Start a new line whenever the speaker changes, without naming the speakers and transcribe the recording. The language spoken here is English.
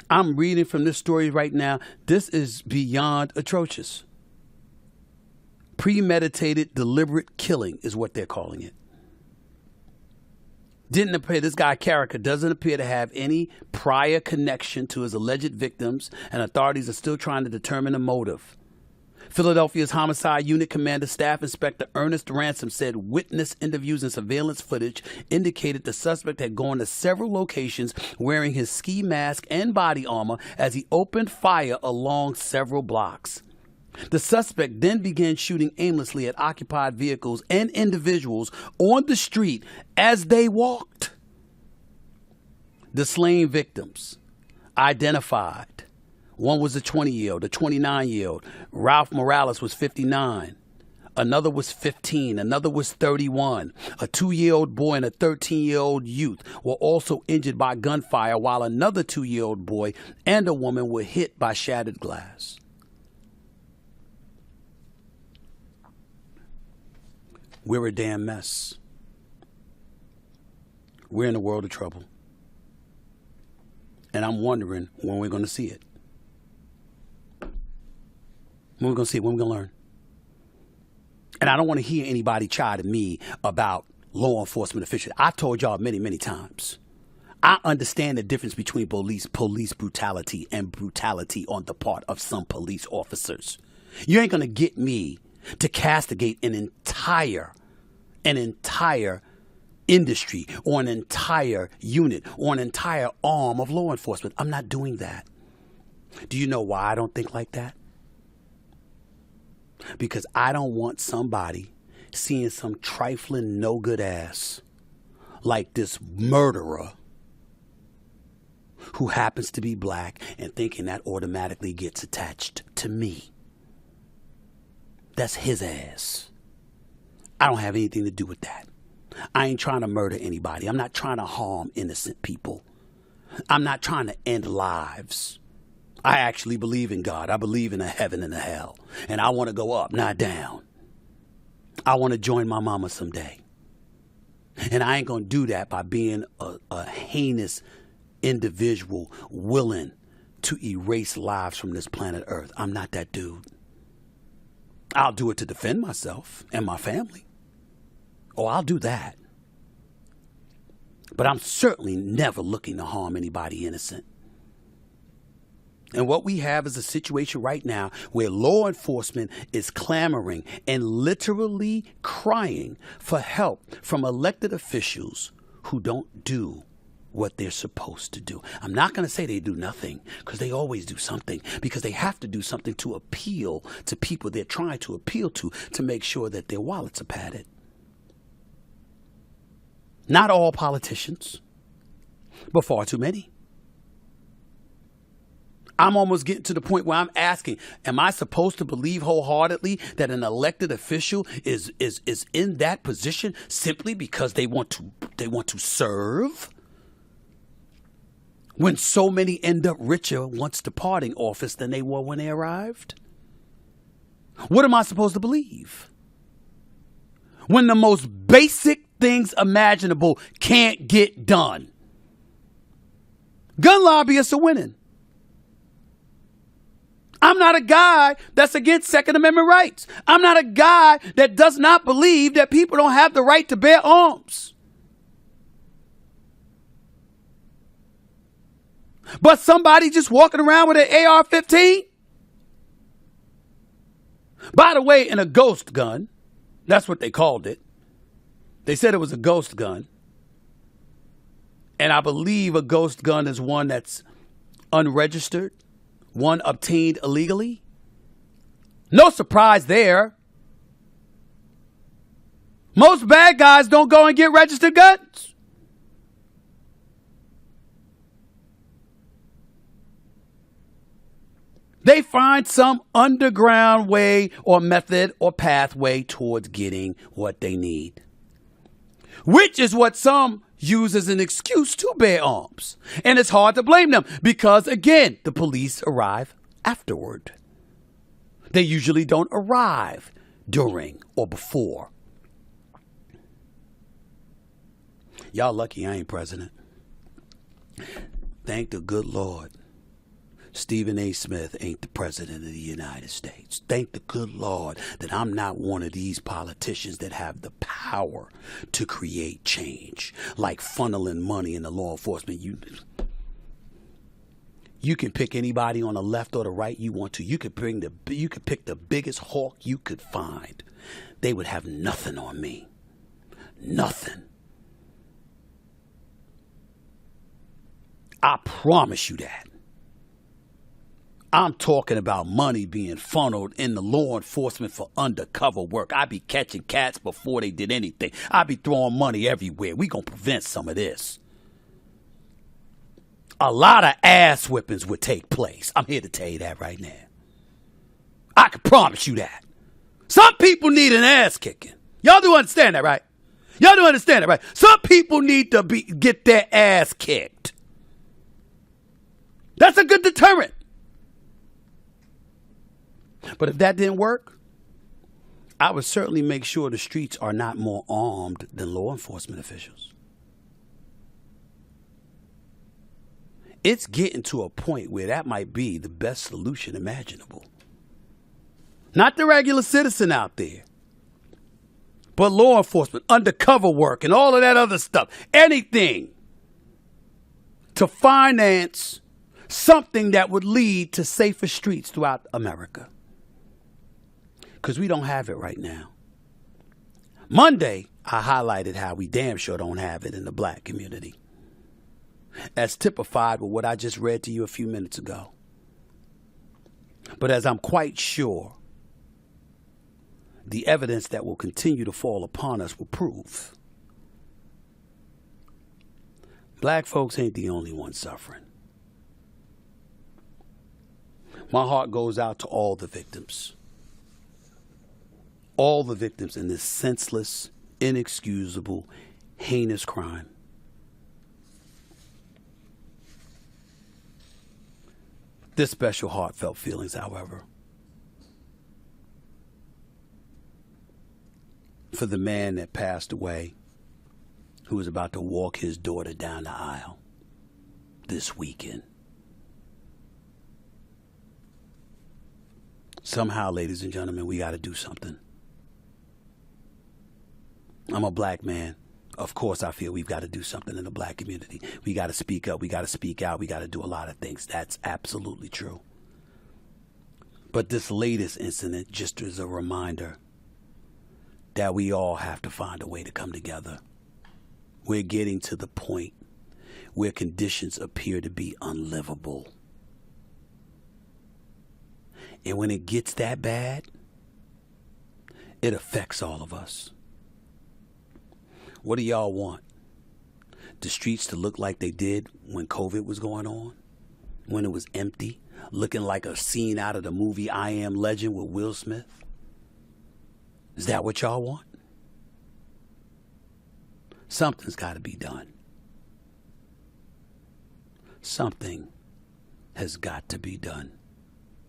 I'm reading from this story right now. This is beyond atrocious. Premeditated, deliberate killing is what they're calling it. This guy Carricker doesn't appear to have any prior connection to his alleged victims, and authorities are still trying to determine the motive. Philadelphia's Homicide Unit Commander Staff Inspector Ernest Ransom said witness interviews and surveillance footage indicated the suspect had gone to several locations wearing his ski mask and body armor as he opened fire along several blocks. The suspect then began shooting aimlessly at occupied vehicles and individuals on the street as they walked. The slain victims identified. One was a 20-year-old, a 29-year-old. Ralph Morales was 59. Another was 15. Another was 31. A 2-year-old boy and a 13-year-old youth were also injured by gunfire, while another 2-year-old boy and a woman were hit by shattered glass. We're a damn mess. We're in a world of trouble. And I'm wondering when we're going to see it. When we're going to see it, when we're going to learn. And I don't want to hear anybody chide at me about law enforcement officials. I've told y'all many, many times. I understand the difference between police brutality and brutality on the part of some police officers. You ain't going to get me to castigate an entire industry or an entire unit or an entire arm of law enforcement. I'm not doing that. Do you know why I don't think like that? Because I don't want somebody seeing some trifling no good ass like this murderer who happens to be black and thinking that automatically gets attached to me. That's his ass. I don't have anything to do with that. I ain't trying to murder anybody. I'm not trying to harm innocent people. I'm not trying to end lives. I actually believe in God. I believe in a heaven and a hell. And I want to go up, not down. I want to join my mama someday. And I ain't going to do that by being a heinous individual willing to erase lives from this planet Earth. I'm not that dude. I'll do it to defend myself and my family. Oh, I'll do that. But I'm certainly never looking to harm anybody innocent. And what we have is a situation right now where law enforcement is clamoring and literally crying for help from elected officials who don't do what they're supposed to do. I'm not going to say they do nothing, because they always do something, because they have to do something to appeal to people they're trying to appeal to make sure that their wallets are padded. Not all politicians, but far too many. I'm almost getting to the point where I'm asking, am I supposed to believe wholeheartedly that an elected official is in that position simply because they want to serve? When so many end up richer once departing office than they were when they arrived? What am I supposed to believe? When the most basic things imaginable can't get done. Gun lobbyists are winning. I'm not a guy that's against Second Amendment rights. I'm not a guy that does not believe that people don't have the right to bear arms. But somebody just walking around with an AR-15? By the way, in a ghost gun, that's what they called it. They said it was a ghost gun. And I believe a ghost gun is one that's unregistered, one obtained illegally. No surprise there. Most bad guys don't go and get registered guns. They find some underground way or method or pathway towards getting what they need, which is what some use as an excuse to bear arms. And it's hard to blame them because, again, the police arrive afterward. They usually don't arrive during or before. Y'all lucky I ain't president. Thank the good Lord Stephen A. Smith ain't the president of the United States. Thank the good Lord that I'm not one of these politicians that have the power to create change, like funneling money in the law enforcement. You can pick anybody on the left or the right you want to. You could pick the biggest hawk you could find. They would have nothing on me. Nothing. I promise you that. I'm talking about money being funneled in the law enforcement for undercover work. I be catching cats before they did anything. I be throwing money everywhere. We gonna prevent some of this. A lot of ass whippings would take place. I'm here to tell you that right now. I can promise you that. Some people need an ass kicking. Y'all do understand that, right? Y'all do understand that, right? Some people need to get their ass kicked. That's a good deterrent. But if that didn't work, I would certainly make sure the streets are not more armed than law enforcement officials. It's getting to a point where that might be the best solution imaginable. Not the regular citizen out there, but law enforcement, undercover work, and all of that other stuff. Anything to finance something that would lead to safer streets throughout America. Because we don't have it right now. Monday, I highlighted how we damn sure don't have it in the black community, as typified with what I just read to you a few minutes ago. But as I'm quite sure, the evidence that will continue to fall upon us will prove, black folks ain't the only ones suffering. My heart goes out to all the victims. All the victims in this senseless, inexcusable, heinous crime. This special heartfelt feelings, however, for the man that passed away, who was about to walk his daughter down the aisle this weekend. Somehow, ladies and gentlemen, we got to do something. I'm a black man. Of course, I feel we've got to do something in the black community. We got to speak up. We got to speak out. We got to do a lot of things. That's absolutely true. But this latest incident just is a reminder that we all have to find a way to come together. We're getting to the point where conditions appear to be unlivable. And when it gets that bad, it affects all of us. What do y'all want? The streets to look like they did when COVID was going on? When it was empty? Looking like a scene out of the movie I Am Legend with Will Smith? Is that what y'all want? Something's got to be done. Something has got to be done.